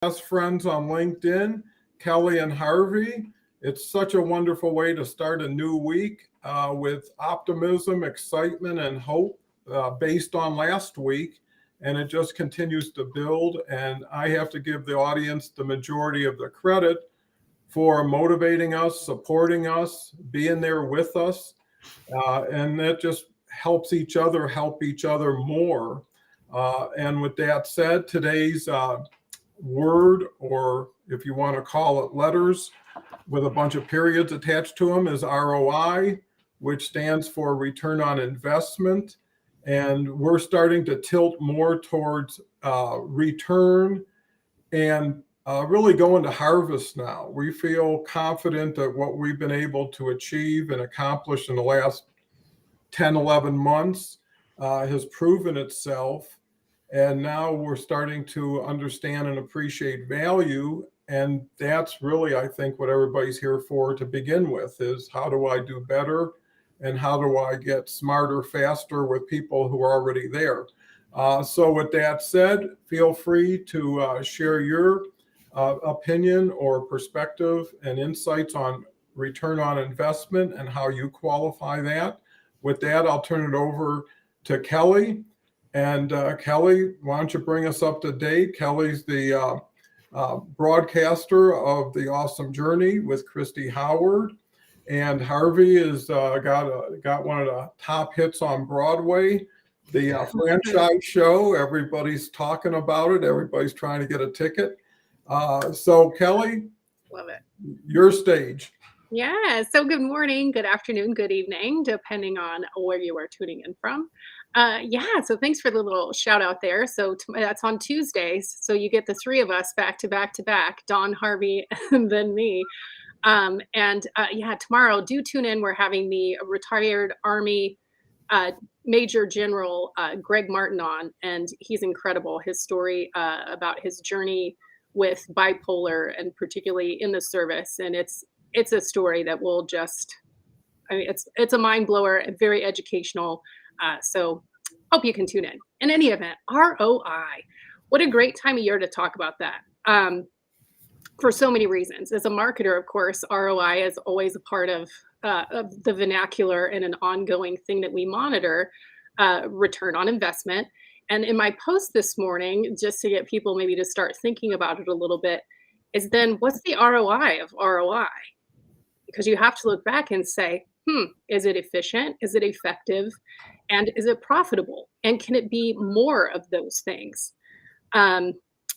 best friends on LinkedIn, Kelly and Harvey. It's such a wonderful way to start a new week with optimism, excitement, and hope based on last week. And it just continues to build. And I have to give the audience the majority of the credit for motivating us, supporting us, being there with us. And that just help each other more. And with that said, today's word, or if you want to call it letters with a bunch of periods attached to them, is ROI, which stands for return on investment. And we're starting to tilt more towards return and really go into harvest now. We feel confident that what we've been able to achieve and accomplish in the last 10, 11 months has proven itself. And now we're starting to understand and appreciate value. And that's really, I think, what everybody's here for to begin with is how do I do better? And how do I get smarter, faster with people who are already there? So with that said, feel free to share your opinion or perspective and insights on return on investment and how you qualify that. With that, I'll turn it over to Kelly. And Kelly, why don't you bring us up to date? Kelly's the broadcaster of The Awesome Journey with Christy Howard. And Harvey has got one of the top hits on Broadway, the franchise show. Everybody's talking about it. Everybody's trying to get a ticket. So Kelly, Love it. your stage. Yeah. So good morning, good afternoon, good evening, depending on where you are tuning in from. Yeah. So thanks for the little shout out there. So that's on Tuesdays. So you get the three of us back to back to back, Don, Harvey, and then me. Yeah, tomorrow, do tune in. We're having the retired Army uh, Major General Greg Martin on, and he's incredible. His story about his journey with bipolar, and particularly in the service, and it's a story that will just, I mean, it's a mind blower, very educational. So hope you can tune in. In any event, ROI. What a great time of year to talk about that. For so many reasons. As a marketer, of course, ROI is always a part of the vernacular and an ongoing thing that we monitor, return on investment. And in my post this morning, just to get people maybe to start thinking about it a little bit, is then what's the ROI of ROI? Because you have to look back and say, is it efficient? Is it effective? And is it profitable? And can it be more of those things?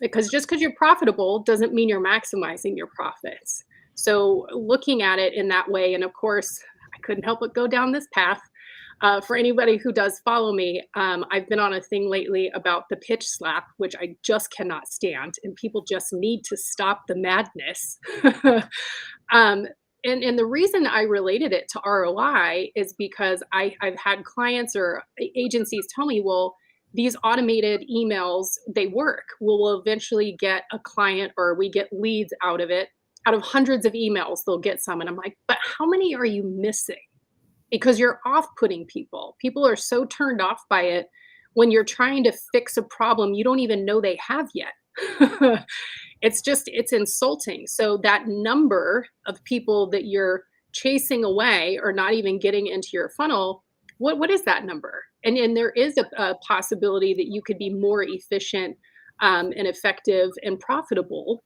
Because just because you're profitable doesn't mean you're maximizing your profits. So looking at it in that way, and of course, I couldn't help but go down this path. For anybody who does follow me, I've been on a thing lately about the pitch slap, which I just cannot stand, and people just need to stop the madness. um, and the reason I related it to ROI is because I've had clients or agencies tell me, well, these automated emails, they work. We'll eventually get a client or we get leads out of it. Out of hundreds of emails, they'll get some. And I'm like, but how many are you missing? Because you're off-putting people. People are so turned off by it when you're trying to fix a problem you don't even know they have yet. It's insulting. So that number of people that you're chasing away or not even getting into your funnel, what is that number? And there is a possibility that you could be more efficient and effective and profitable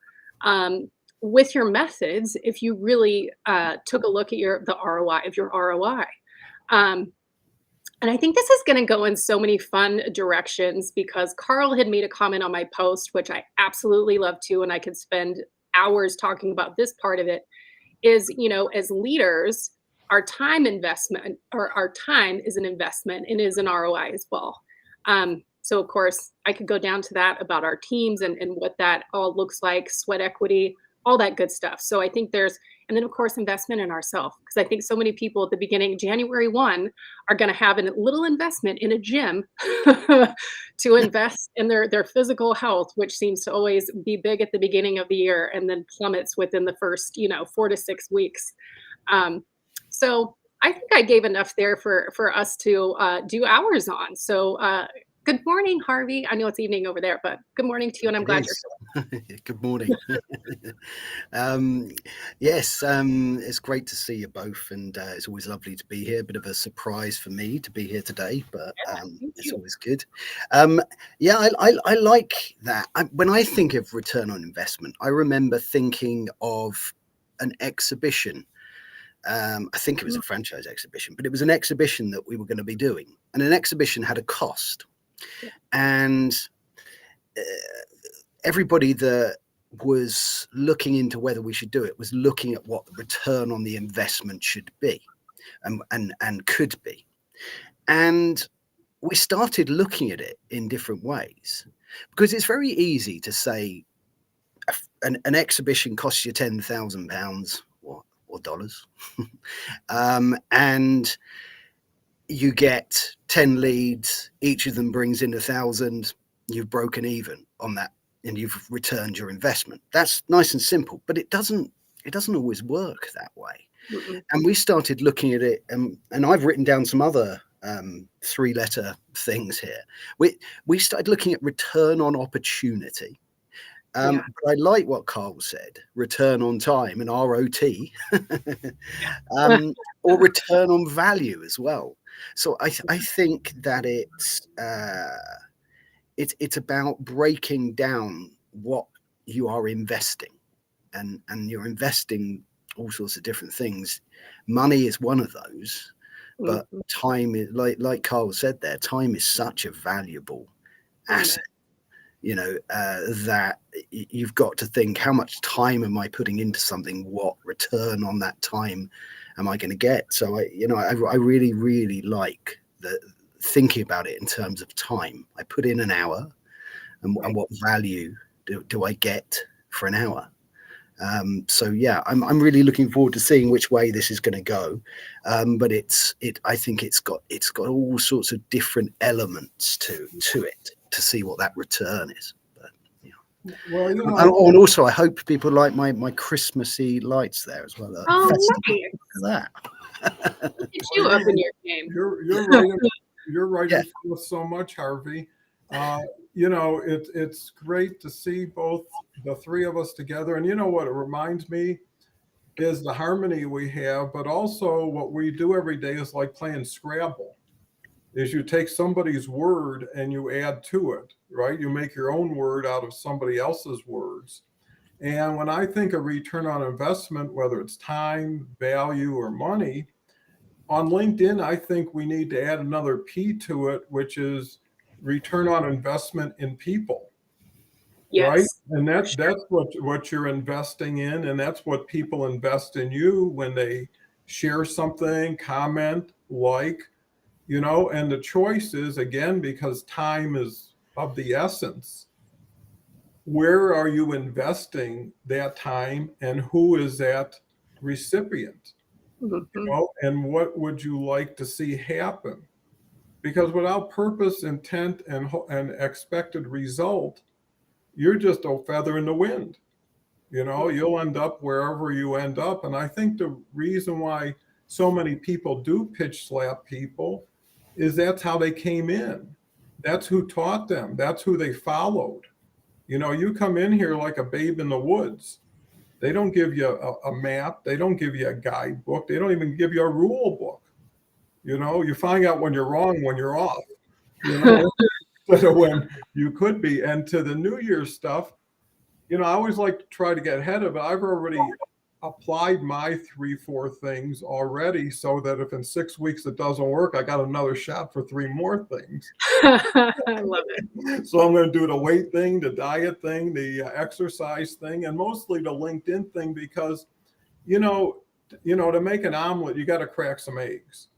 with your methods if you really took a look at the ROI of your ROI. And I think this is going to go in so many fun directions because Carl had made a comment on my post, which I absolutely love too, and I could spend hours talking about this part of it, is, as leaders, our time investment or our time is an investment and is an ROI as well. So of course, I could go down to that about our teams and what that all looks like, sweat equity, all that good stuff. So I think and then of course, investment in ourselves, because I think so many people at the beginning, January 1, are going to have a little investment in a gym to invest in their physical health, which seems to always be big at the beginning of the year and then plummets within the first, 4 to 6 weeks. So I think I gave enough there for us to do hours on. So Good morning, Harvey. I know it's evening over there, but good morning to you, and I'm It glad you're is. Good morning. Um, yes, it's great to see you both, and it's always lovely to be here. Bit of a surprise for me to be here today, but here. Thank it's you. always good. Yeah, I like that. When I think of return on investment, I remember thinking of an exhibition. I think it was Mm, a franchise exhibition, but it was an exhibition that we were going to be doing, and an exhibition had a cost, yeah, and uh, everybody that was looking into whether we should do it was looking at what the return on the investment should be and could be. And we started looking at it in different ways because it's very easy to say an exhibition costs you £10,000 or dollars, and you get 10 leads, each of them brings in 1,000, you've broken even on that and you've returned your investment. That's nice and simple, but it doesn't always work that way. mm-mm, And we started looking at it, and I've written down some other three-letter things here. We started looking at return on opportunity. yeah, But I like what Carl said, return on time and ROT, yeah. or return on value as well. So I think that it's about breaking down what you are investing, and you're investing all sorts of different things. Money is one of those, but Mhm. time is, like Carl said there, time is such a valuable Amen. asset. That you've got to think, how much time am I putting into something? What return on that time am I going to get? So I really, really like the thinking about it in terms of time. I put in an hour, and Right. what value do I get for an hour? So yeah, I'm really looking forward to seeing which way this is going to go. But I think it's got all sorts of different elements to it to see what that return is. But yeah. Well, Oh, and also I hope people like my Christmassy lights there as well. Oh, Festive. nice. Look at that. Look at well, you up in your game. you're right. You're right Yeah. in front of so much, Harvey. It's great to see both the three of us together. And you know what it reminds me is the harmony we have, but also what we do every day is like playing Scrabble. Is you take somebody's word and you add to it, right? You make your own word out of somebody else's words. And when I think of return on investment, whether it's time, value, or money, on LinkedIn, I think we need to add another P to it, which is return on investment in people, right? Yes, And for that's what you're investing in, and that's what people invest in you when they share something, comment, like, and the choice is again because time is of the essence. Where are you investing that time, and who is that recipient? sure. Hmm. And what would you like to see happen? Because without purpose, intent, and expected result, you're just a feather in the wind. You'll end up wherever you end up. And I think the reason why so many people do pitch slap people is that's how they came in. That's who taught them. That's who they followed. You come in here like a babe in the woods. They don't give you a map. They don't give you a guidebook. They don't even give you a rule book. You find out when you're wrong, when you're off, you know, instead of when you could be. And to the New Year's stuff, I always like to try to get ahead of it. I've already applied my 3, 4 things already so that if in 6 weeks it doesn't work, I got another shot for 3 more things. I love it. So I'm going to do the weight thing, the diet thing, the exercise thing, and mostly the LinkedIn thing because, you know, to make an omelet, you got to crack some eggs.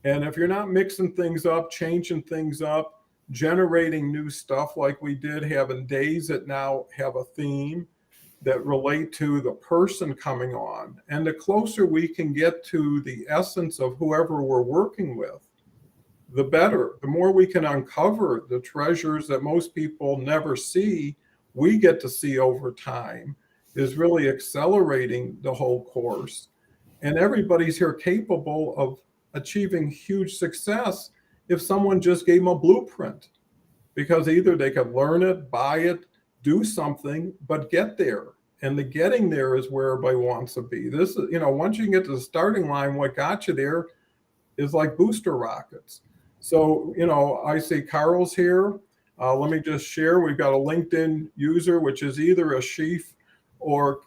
And if you're not mixing things up, changing things up, generating new stuff like we did, having days that now have a theme that relate to the person coming on, and the closer we can get to the essence of whoever we're working with, the better. The more we can uncover the treasures that most people never see, we get to see over time, is really accelerating the whole course. And everybody's here capable of achieving huge success if someone just gave them a blueprint. because either they could learn it, buy it, do something, but get there. And the getting there is where everybody wants to be. This is, once you can get to the starting line, what got you there is like booster rockets. So, I see Carl's here. Let me just share. We've got a LinkedIn user, which is either a sheaf or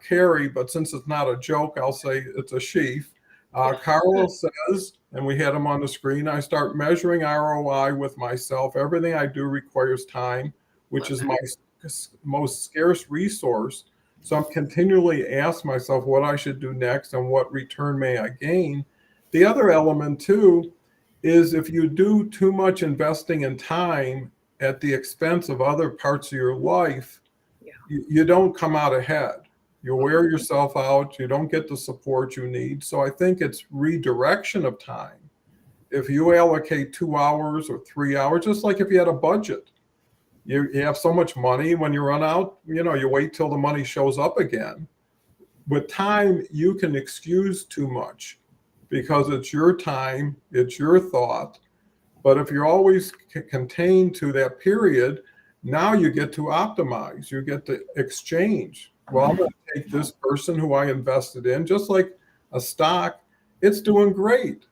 Carrie, but since it's not a joke, I'll say it's a sheaf. Carl says, and we had him on the screen, I start measuring ROI with myself. Everything I do requires time, which is my most scarce resource. So I'm continually asking myself what I should do next and what return may I gain. The other element too is if you do too much investing in time at the expense of other parts of your life, you don't come out ahead. You wear yourself out. You don't get the support you need. So I think it's redirection of time. If you allocate 2 hours or 3 hours, just like if you had a budget, you have so much money, when you run out, you wait till the money shows up again. With time, you can excuse too much because it's your time, it's your thought. But if you're always contained to that period, now you get to optimize, you get to exchange. Well, I'm going to take this person who I invested in, just like a stock, it's doing great.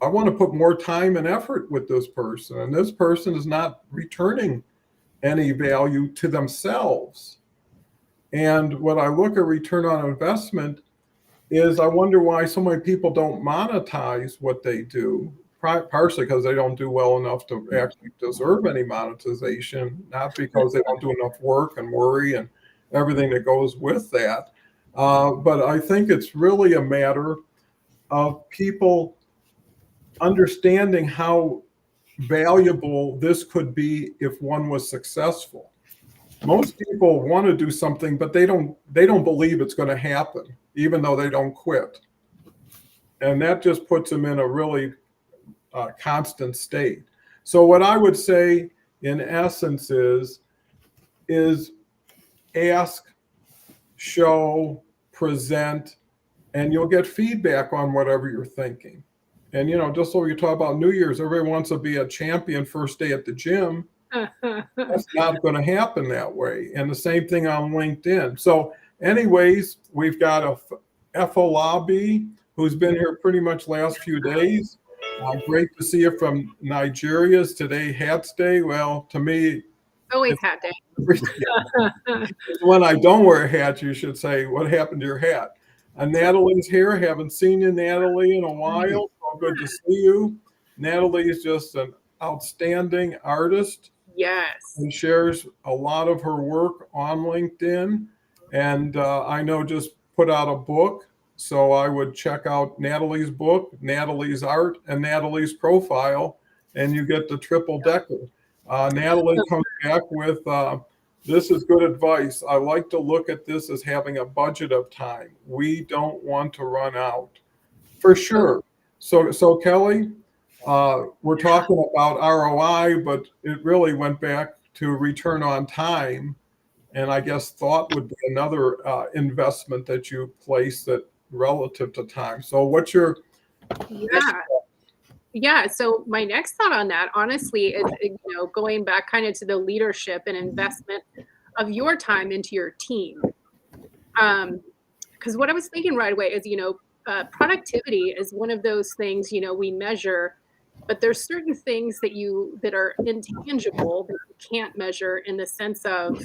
I want to put more time and effort with this person, and this person is not returning any value to themselves. And when I look at return on investment, is I wonder why so many people don't monetize what they do, partially because they don't do well enough to actually deserve any monetization, not because they don't do enough work and worry and everything that goes with that. But I think it's really a matter of people understanding how valuable this could be if one was successful. Most people want to do something, but they don't believe it's going to happen, even though they don't quit. And that just puts them in a really constant state. So what I would say in essence is ask, show, present, and you'll get feedback on whatever you're thinking. And, just so you talk about New Year's, everybody wants to be a champion first day at the gym. That's not going to happen that way. And the same thing on LinkedIn. So anyways, we've got a FO Lobby who's been here pretty much last few days. Great to see you from Nigeria. Is today Hats Day? Well, to me, always hat day. When I don't wear a hat, you should say, what happened to your hat? And Natalie's here. Haven't seen you, Natalie, in a while. So good to see you. Natalie is just an outstanding artist. Yes. And shares a lot of her work on LinkedIn. And I know just put out a book. So I would check out Natalie's book, Natalie's art, and Natalie's profile, and you get the triple decker. Natalie comes back with, this is good advice. I like to look at this as having a budget of time. We don't want to run out. For sure. So Kelly, we're talking about ROI, but it really went back to return on time. And I guess thought would be another investment that you place that relative to time. So what's your Yeah. So my next thought on that, honestly, is going back kind of to the leadership and investment of your time into your team. Because what I was thinking right away is, productivity is one of those things, we measure, but there's certain things that are intangible that you can't measure in the sense of,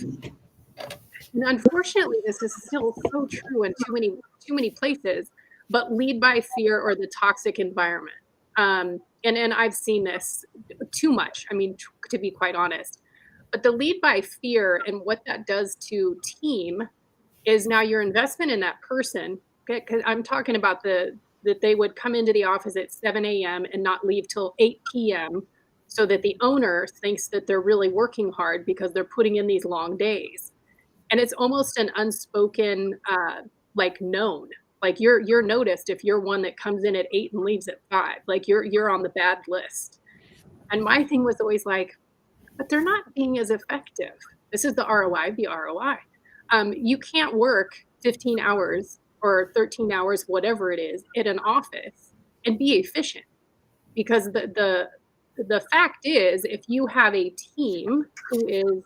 and unfortunately, this is still so true in too many places, but lead by fear or the toxic environment. And I've seen this too much, to be quite honest. But the lead by fear and what that does to team is now your investment in that person. Because I'm talking about that they would come into the office at 7 a.m. and not leave till 8 p.m. so that the owner thinks that they're really working hard because they're putting in these long days. And it's almost an unspoken, known. Like you're noticed if you're one that comes in at 8 and leaves at 5. Like you're on the bad list. And my thing was always like, but they're not being as effective. This is the ROI, the ROI. You can't work 15 hours or 13 hours, whatever it is, at an office and be efficient, because the the fact is, if you have a team who is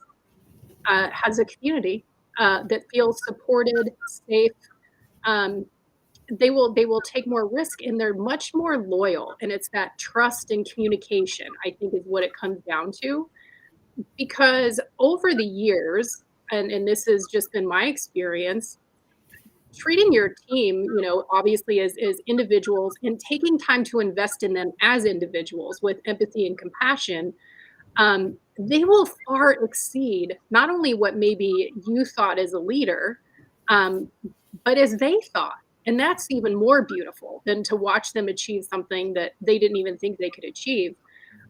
has a community that feels supported, safe, um, they will take more risk and they're much more loyal. And it's that trust and communication, I think, is what it comes down to. Because over the years, and this has just been my experience, treating your team, obviously as individuals and taking time to invest in them as individuals with empathy and compassion, they will far exceed not only what maybe you thought as a leader, um, but as they thought. And that's even more beautiful than to watch them achieve something that they didn't even think they could achieve.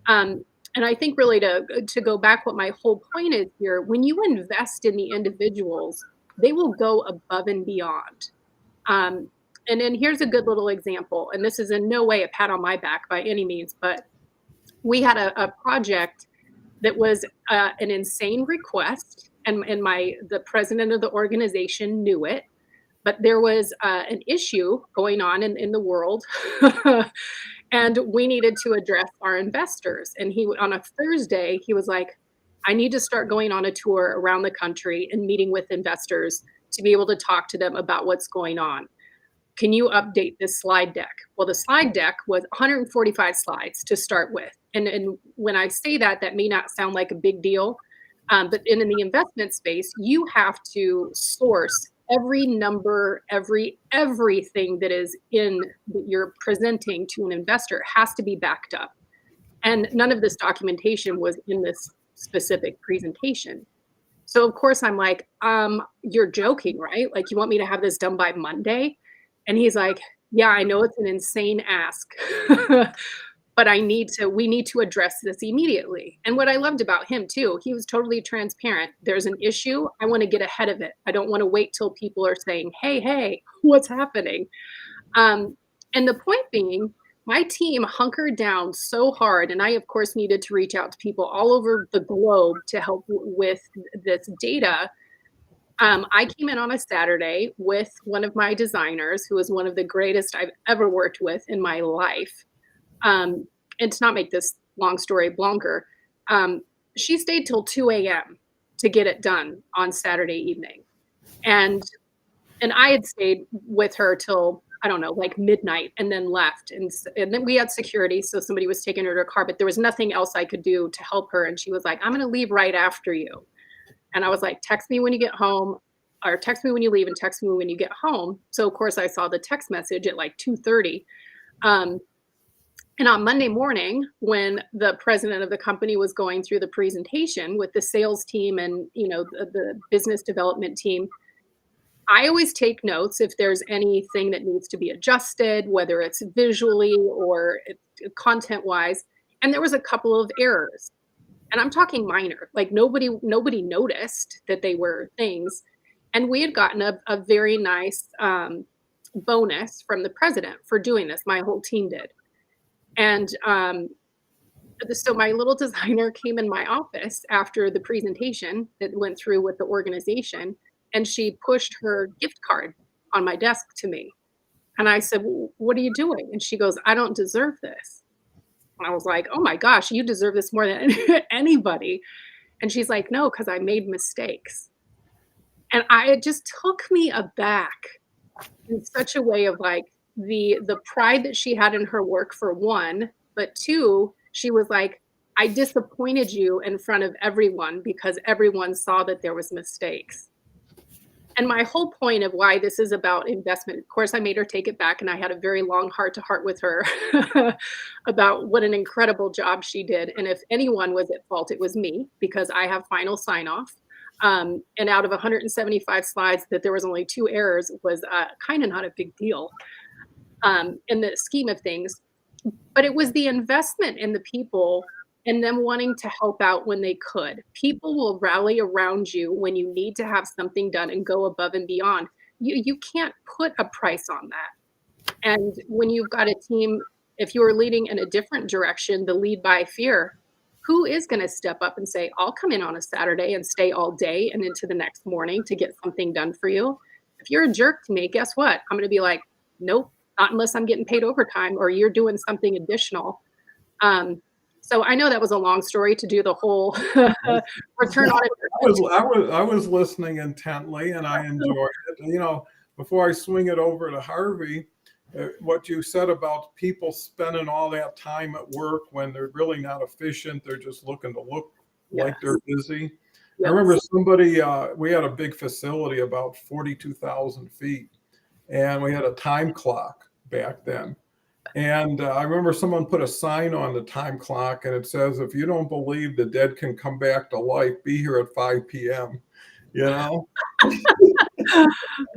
Um, and I think really to go back, what my whole point is here, when you invest in the individuals, they will go above and beyond. Um, and then here's a good little example, and this is in no way a pat on my back by any means, but we had a project that was an insane request, and the president of the organization knew it, but there was an issue going on in the world, and we needed to address our investors. And he on a Thursday, he was like, "I need to start going on a tour around the country and meeting with investors to be able to talk to them about what's going on. Can you update this slide deck?" Well, the slide deck was 145 slides to start with. And when I say that, that may not sound like a big deal. But in the investment space, you have to source every number, everything that is in that you're presenting to an investor has to be backed up. And none of this documentation was in this specific presentation. So of course I'm like, you're joking, right? Like, you want me to have this done by Monday? And he's like, yeah, I know it's an insane ask, but we need to address this immediately. And what I loved about him too, he was totally transparent. There's an issue. I want to get ahead of it. I don't want to wait till people are saying, hey, what's happening? And the point being, my team hunkered down so hard, and I, of course, needed to reach out to people all over the globe to help with this data. I came in on a Saturday with one of my designers, who is one of the greatest I've ever worked with in my life. And to not make this long story longer, she stayed till 2 a.m. to get it done on Saturday evening. And I had stayed with her till, I don't know, like midnight, and then left. And then we had security, so somebody was taking her to her car, but there was nothing else I could do to help her. And she was like, "I'm going to leave right after you." And I was like, "Text me when you get home, or text me when you leave, and text me when you get home." So of course I saw the text message at like 2:30. And on Monday morning, when the president of the company was going through the presentation with the sales team and the business development team, I always take notes if there's anything that needs to be adjusted, whether it's visually or content wise. And there was a couple of errors, and I'm talking minor, like nobody noticed that they were things. And we had gotten a very nice bonus from the president for doing this. My whole team did. And so my little designer came in my office after the presentation that went through with the organization, and she pushed her gift card on my desk to me. And I said, "What are you doing?" And she goes, "I don't deserve this." And I was like, "Oh my gosh, you deserve this more than anybody." And she's like, "No, because I made mistakes." And it just took me aback in such a way of like the pride that she had in her work, for one, but two, she was like, "I disappointed you in front of everyone because everyone saw that there was mistakes." And my whole point of why this is about investment, of course, I made her take it back, and I had a very long heart to heart with her about what an incredible job she did. And if anyone was at fault, it was me, because I have final sign off. And out of 175 slides, that there was only 2 errors was kind of not a big deal in the scheme of things. But it was the investment in the people and them wanting to help out when they could. People will rally around you when you need to have something done and go above and beyond. You can't put a price on that. And when you've got a team, if you are leading in a different direction, the lead by fear, who is going to step up and say, "I'll come in on a Saturday and stay all day and into the next morning to get something done for you"? If you're a jerk to me, guess what? I'm going to be like, "Nope, not unless I'm getting paid overtime or you're doing something additional." So I know that was a long story to do the whole return on investment. I was listening intently and I enjoyed it. You know, before I swing it over to Harvey, what you said about people spending all that time at work when they're really not efficient, they're just looking to look like Yes. they're busy. I Yes. remember somebody, we had a big facility about 42,000 feet, and we had a time clock back then. And I remember someone put a sign on the time clock and it says, if you don't believe the dead can come back to life, be here at 5 p.m. You know?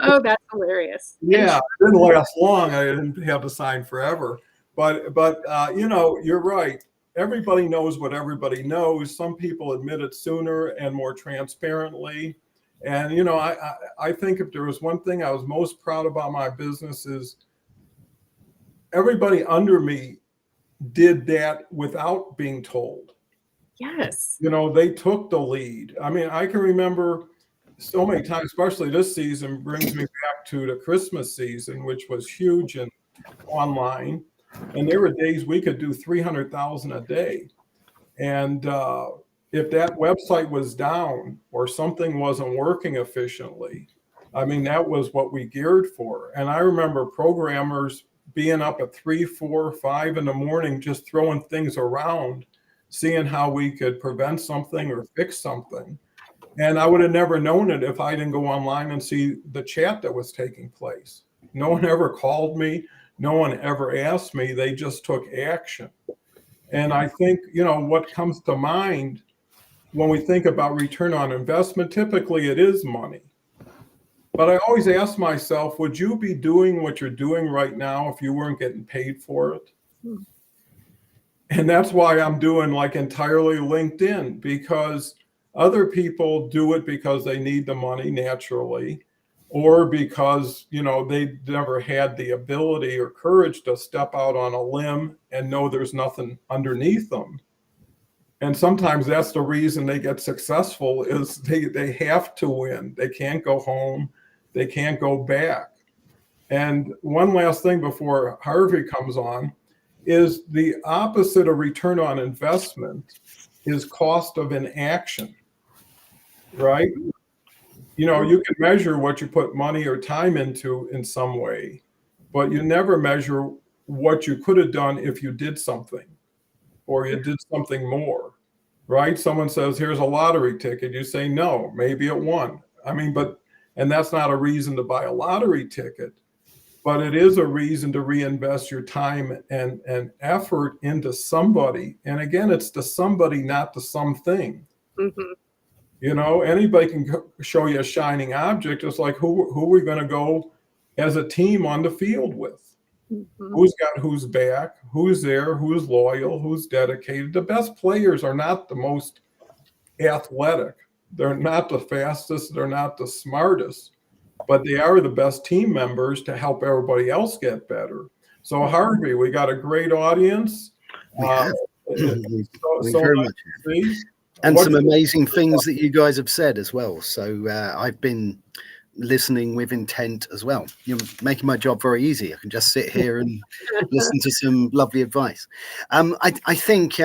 Oh, that's hilarious. And Yeah, it didn't last long. I didn't have the sign forever. But you know, you're right. Everybody knows what everybody knows. Some people admit it sooner and more transparently. And you know, I think if there was one thing I was most proud about my business is everybody under me did that without being told. yes. You know, they took the lead. I mean, I can remember so many times, especially this season brings me back to the Christmas season, which was huge and online. And there were days we could do 300,000 a day. And if that website was down or something wasn't working efficiently, I mean, that was what we geared for. And I remember programmers being up at 3, 4, 5 in the morning, just throwing things around, seeing how we could prevent something or fix something. And I would have never known it if I didn't go online and see the chat that was taking place. No one ever called me. No one ever asked me. They just took action. And I think, you know, what comes to mind when we think about return on investment, typically it is money. But I always ask myself, would you be doing what you're doing right now if you weren't getting paid for it? Hmm. And that's why I'm doing like entirely LinkedIn, because other people do it because they need the money naturally, or because, you know, they never had the ability or courage to step out on a limb and know there's nothing underneath them. And sometimes that's the reason they get successful is they have to win. They can't go home. They can't go back. And one last thing before Harvey comes on is the opposite of return on investment is cost of inaction, right? You know, you can measure what you put money or time into in some way, but you never measure what you could have done if you did something or you did something more, right? Someone says, here's a lottery ticket. You say, no, maybe it won. I mean, and that's not a reason to buy a lottery ticket, but it is a reason to reinvest your time and effort into somebody. And again, it's the somebody, not the something. Mhm. You know, anybody can show you a shining object. It's like, who are we going to go as a team on the field with? Mhm. Who's got who's back, who's there, who's loyal, who's dedicated. The best players are not the most athletic. They're not the fastest. They're not the smartest, but they are the best team members to help everybody else get better. So Harvey, we got a great audience. We Uh, have. we so very nice much to see. and What some you- amazing things that you guys have said as well. So I've been listening with intent as well. You're making my job very easy. I can just sit here and listen to some lovely advice. I think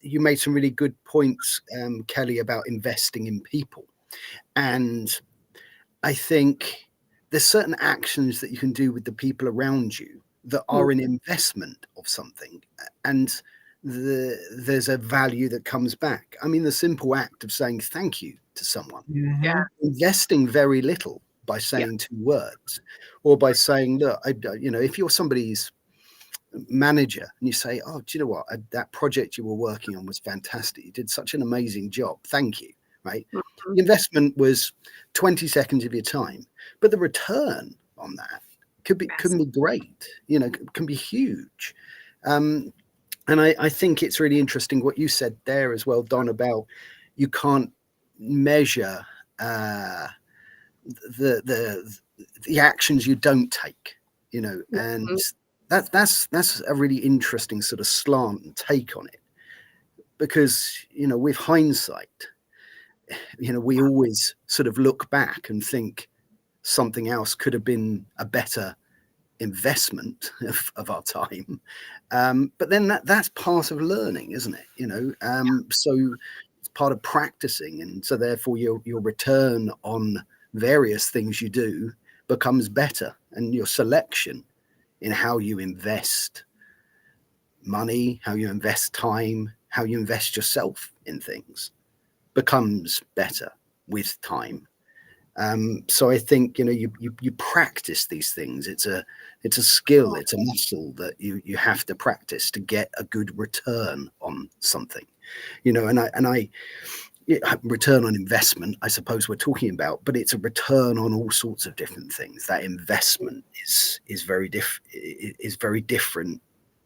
you made some really good points, Kelly, about investing in people, and I think there's certain actions that you can do with the people around you that are an investment of something, and there's a value that comes back. I mean, the simple act of saying thank you to someone, Yeah. investing very little by saying 2 words, or by saying, look, if you're somebody's manager and you say, oh, do you know what, that project you were working on was fantastic, you did such an amazing job, thank you, right? Mhm. The investment was 20 seconds of your time, but the return on that can be great, can be huge. And I think it's really interesting what you said there as well, Don, about you can't measure the actions you don't take, and that's a really interesting sort of slant and take on it, because with hindsight, we always sort of look back and think something else could have been a better investment of our time. But then that's part of learning, isn't it? So it's part of practicing. And so therefore your return on various things you do becomes better, and your selection in how you invest money, how you invest time, how you invest yourself in things becomes better with time. So I think, you practice these things. It's a skill, it's a muscle that you have to practice to get a good return on something, return on investment, I suppose we're talking about, but it's a return on all sorts of different things. That investment is very different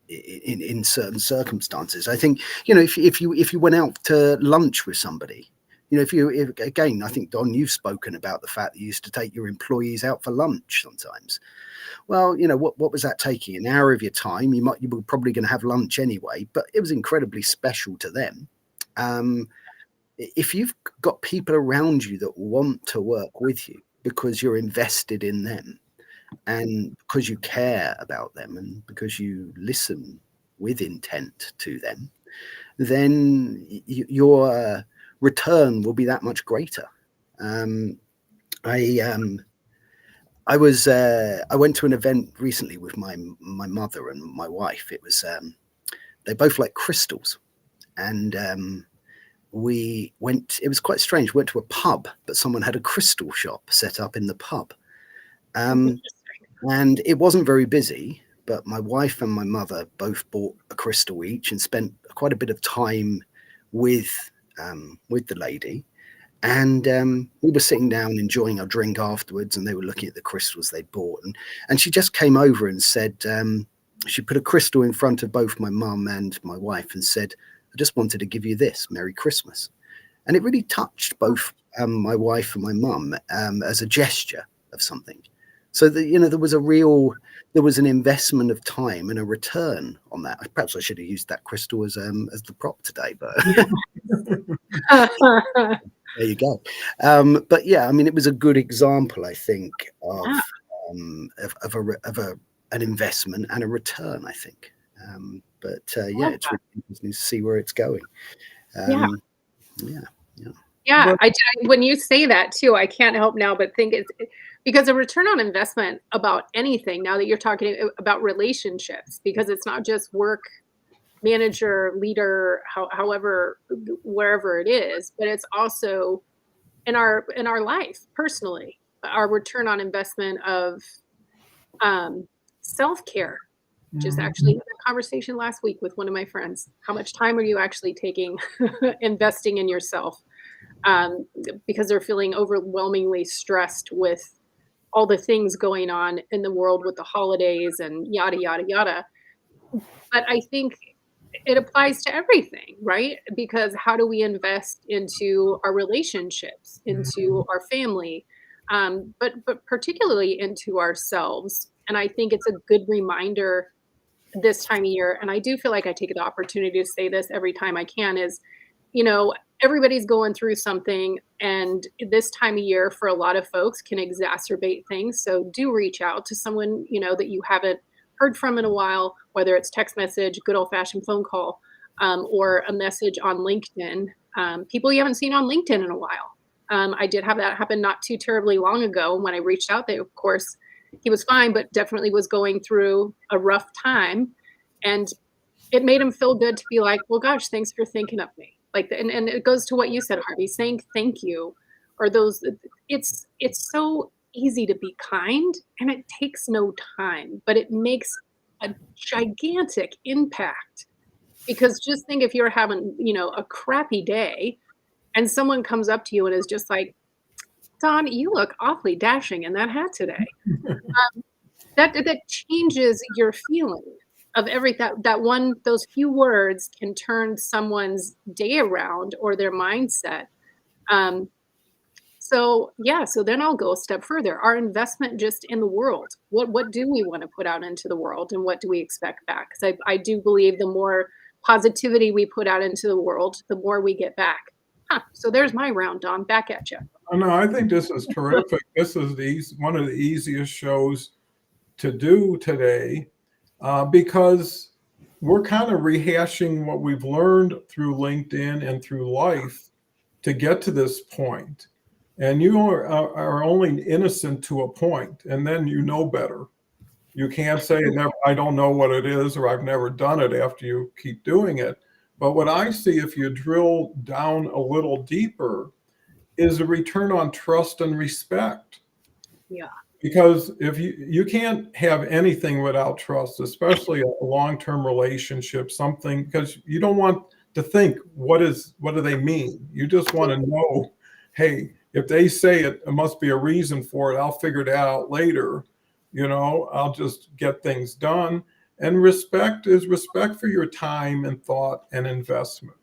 in certain circumstances. I think, if you went out to lunch with somebody, again, I think, Don, you've spoken about the fact that you used to take your employees out for lunch sometimes. Well, what was that taking? An hour of your time. You were probably going to have lunch anyway, but it was incredibly special to them. If you've got people around you that want to work with you because you're invested in them and because you care about them and because you listen with intent to them, then your return will be that much greater. I went to an event recently with my mother and my wife. It was they both like crystals, and we went. It was quite strange. We went to a pub, but someone had a crystal shop set up in the pub, and it wasn't very busy. But my wife and my mother both bought a crystal each and spent quite a bit of time with the lady. And we were sitting down enjoying our drink afterwards, and they were looking at the crystals they bought. And she just came over and said, she put a crystal in front of both my mum and my wife and said, "I just wanted to give you this, Merry Christmas." And it really touched both my wife and my mum as a gesture of something. So that, there was an investment of time and a return on that. Perhaps I should have used that crystal as the prop today, but there you go. But yeah, I mean, it was a good example, I think, of an investment and a return, I think. It's really interesting to see where it's going. Yeah, when you say that too, I can't help now but think it's because a return on investment about anything, now that you're talking about relationships, because it's not just work, manager, leader, however, wherever it is, but it's also in our life personally, our return on investment of self-care. Just actually had a conversation last week with one of my friends. How much time are you actually taking investing in yourself? Because they're feeling overwhelmingly stressed with all the things going on in the world with the holidays and yada, yada, yada. But I think it applies to everything, right? Because how do we invest into our relationships, into our family, but particularly into ourselves? And I think it's a good reminder this time of year, and I do feel like I take the opportunity to say this every time I can, is, everybody's going through something, and this time of year for a lot of folks can exacerbate things. So do reach out to someone, that you haven't heard from in a while, whether it's text message, good old fashioned phone call, or a message on LinkedIn. People you haven't seen on LinkedIn in a while. I did have that happen not too terribly long ago. When I reached out, of course, he was fine, but definitely was going through a rough time. And it made him feel good to be like, well, gosh, thanks for thinking of me. And it goes to what you said, Harvey, saying thank you, or it's so easy to be kind, and it takes no time, but it makes a gigantic impact. Because just think, if you're having, a crappy day and someone comes up to you and is just like, "Don, you look awfully dashing in that hat today." That changes your feeling of those few words can turn someone's day around or their mindset. So then I'll go a step further. Our investment just in the world. What do we want to put out into the world, and what do we expect back? Because I do believe the more positivity we put out into the world, the more we get back. So there's my round, Don. Back at you. Oh, no, I think this is terrific. This is one of the easiest shows to do today because we're kind of rehashing what we've learned through LinkedIn and through life to get to this point. And you are only innocent to a point, and then you know better. You can't say, never, I don't know what it is, or I've never done it after you keep doing it. But what I see, if you drill down a little deeper, is a return on trust and respect. Yeah. Because if you can't have anything without trust, especially a long-term relationship, something, because you don't want to think, what do they mean? You just want to know, hey, if they say it, it must be a reason for it. I'll figure that out later. I'll just get things done. And respect is respect for your time and thought and investment.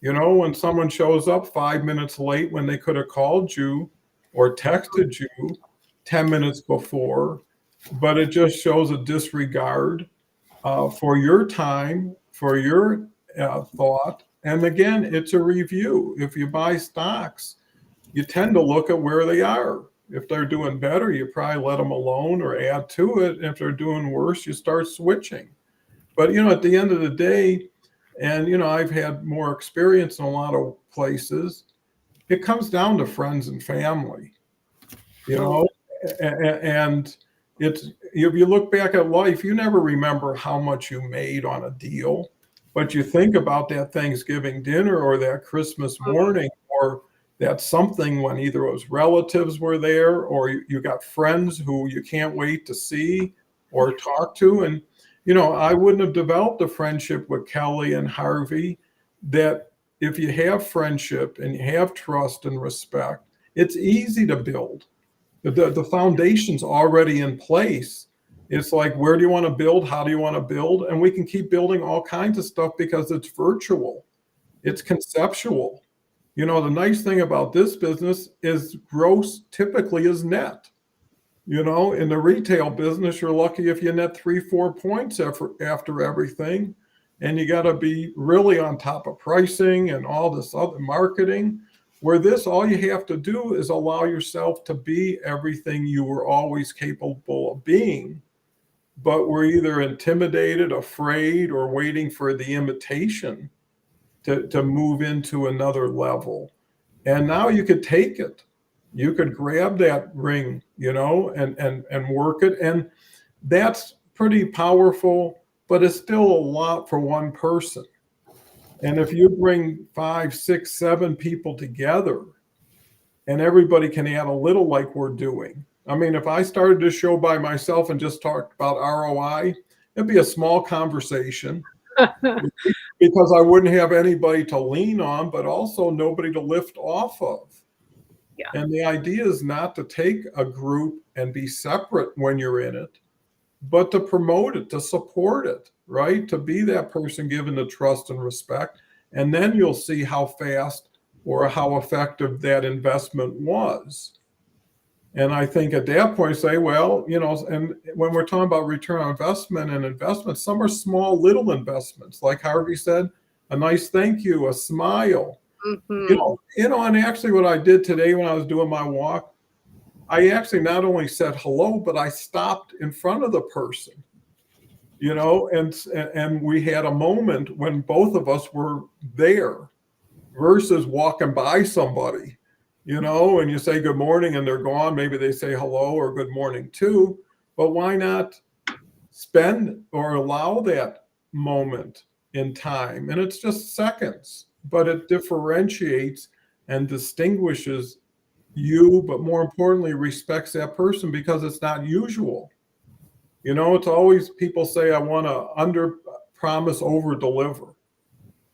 When someone shows up 5 minutes late when they could have called you or texted you 10 minutes before, but it just shows a disregard for your time, for your thought. And again, it's a review. If you buy stocks, you tend to look at where they are. If they're doing better, you probably let them alone or add to it. If they're doing worse, you start switching. But, at the end of the day, and, I've had more experience in a lot of places, it comes down to friends and family, and it's, if you look back at life, you never remember how much you made on a deal, but you think about that Thanksgiving dinner or that Christmas morning or that something when either it was relatives were there or you got friends who you can't wait to see or talk to. And, I wouldn't have developed a friendship with Kelly and Harvey that if you have friendship and you have trust and respect, it's easy to build. The foundation's already in place. It's like, where do you want to build? How do you want to build? And we can keep building all kinds of stuff because it's virtual. It's conceptual. The nice thing about this business is gross typically is net. In the retail business, you're lucky if you net 3-4 points after everything. And you got to be really on top of pricing and all this other marketing. Where this, all you have to do is allow yourself to be everything you were always capable of being, but we're either intimidated, afraid, or waiting for the imitation to move into another level. And now you could take it. You could grab that ring, and work it. And that's pretty powerful, but it's still a lot for one person. And if you bring 5, 6, 7 people together and everybody can add a little like we're doing. I mean, if I started this show by myself and just talked about R.O.I, it'd be a small conversation because I wouldn't have anybody to lean on, but also nobody to lift off of. Yeah. And the idea is not to take a group and be separate when you're in it, but to promote it, to support it, right? To be that person given the trust and respect. And then you'll see how fast or how effective that investment was. And I think at that point, say, well, and when we're talking about return on investment and investments, some are small, little investments. Like Harvey said, a nice thank you, a smile. Mm-hmm. And actually what I did today when I was doing my walk, I actually not only said hello, but I stopped in front of the person, and we had a moment when both of us were there versus walking by somebody, and you say good morning and they're gone. Maybe they say hello or good morning too, but why not spend or allow that moment in time? And it's just seconds, but it differentiates and distinguishes you, but more importantly, respects that person because it's not usual. It's always people say, I want to under promise, over deliver.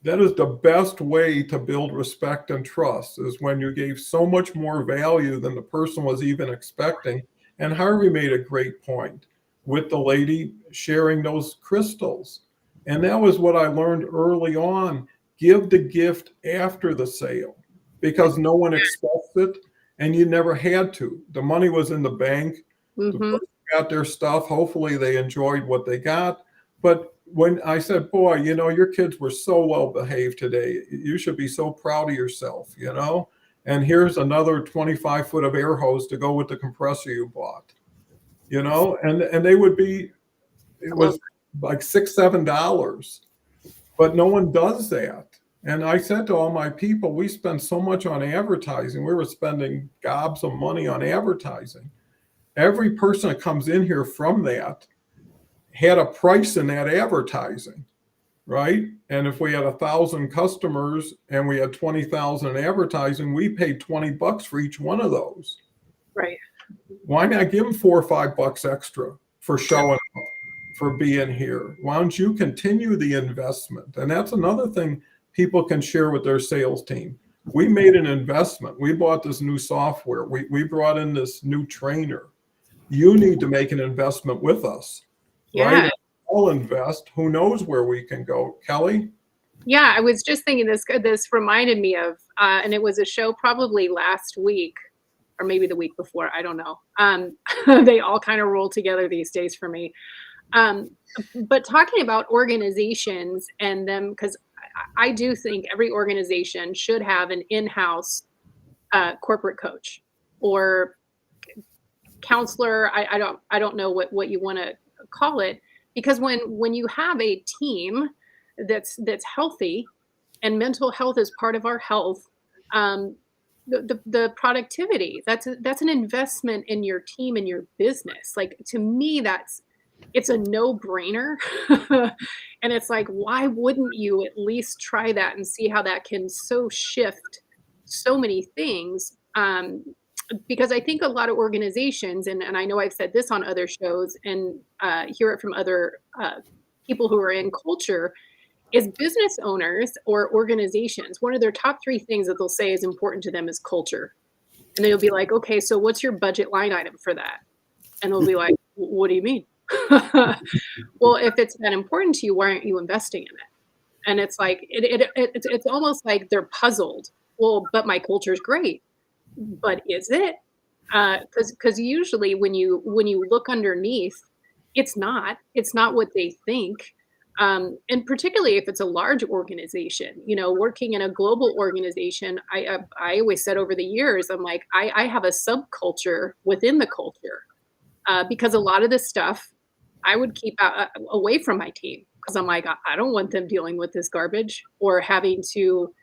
That is the best way to build respect and trust, is when you gave so much more value than the person was even expecting. And Harvey made a great point with the lady sharing those crystals. And that was what I learned early on. Give the gift after the sale because no one expects it. And you never had to. The money was in the bank. The person got their stuff. Hopefully they enjoyed what they got. But when I said, boy, your kids were so well behaved today. You should be so proud of yourself, And here's another 25 foot of air hose to go with the compressor you bought. and they would be, it was like $6, $7, but no one does that. And I said to all my people, we spend so much on advertising. We were spending gobs of money on advertising. Every person that comes in here from that had a price in that advertising, right? And if we had 1,000 customers and we had 20,000 in advertising, we paid $20 for each one of those. Right. Why not give them $4 or $5 extra for showing up, for being here? Why don't you continue the investment? And that's another thing people can share with their sales team. We made an investment. We bought this new software. We brought in this new trainer. You need to make an investment with us, Yeah. right? I'll invest. Who knows where we can go? Kelly? Yeah, I was just thinking this reminded me of, and it was a show probably last week or maybe the week before. I don't know. They all kind of roll together these days for me. But talking about organizations and them, because I do think every organization should have an in-house corporate coach or counselor. I don't know what you want to call it, because when you have a team that's healthy, and mental health is part of our health, the productivity, that's an investment in your team and your business. Like, to me, it's a no-brainer. And it's like, why wouldn't you at least try that and see how that can so shift so many things? Because I think a lot of organizations, and I know I've said this on other shows and hear it from other people who are in culture, is business owners or organizations, one of their top 3 things that they'll say is important to them is culture. And they'll be like, okay, so what's your budget line item for that? And they'll be like, what do you mean? Well, if it's that important to you, why aren't you investing in it? And it's like, it's almost like they're puzzled. Well, but my culture is great. But is it? Because usually when you look underneath, it's not what they think. And particularly if it's a large organization, working in a global organization, I always said over the years, I'm like, I have a subculture within the culture, because a lot of this stuff I would keep away from my team, because I'm like, I don't want them dealing with this garbage or having to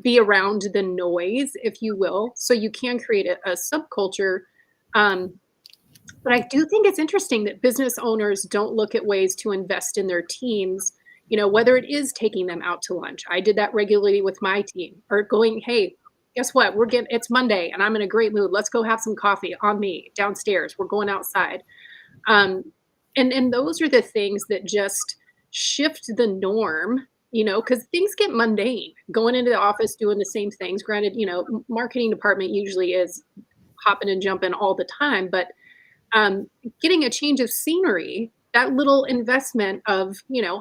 be around the noise, if you will. So you can create a subculture. But I do think it's interesting that business owners don't look at ways to invest in their teams, whether it is taking them out to lunch. I did that regularly with my team, or going, hey, guess what? It's Monday and I'm in a great mood. Let's go have some coffee on me downstairs. We're going outside. And those are the things that just shift the norm, because things get mundane. Going into the office, doing the same things. Granted, marketing department usually is hopping and jumping all the time, but getting a change of scenery, that little investment of,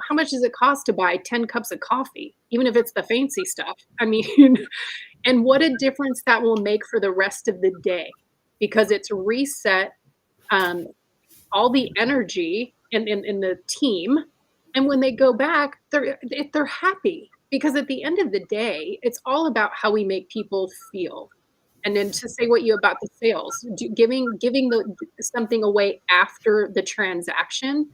how much does it cost to buy 10 cups of coffee, even if it's the fancy stuff? I mean, and what a difference that will make for the rest of the day, because it's reset all the energy in the team. And when they go back, they're happy, because at the end of the day, it's all about how we make people feel. And then to say what you about the sales, giving something away after the transaction,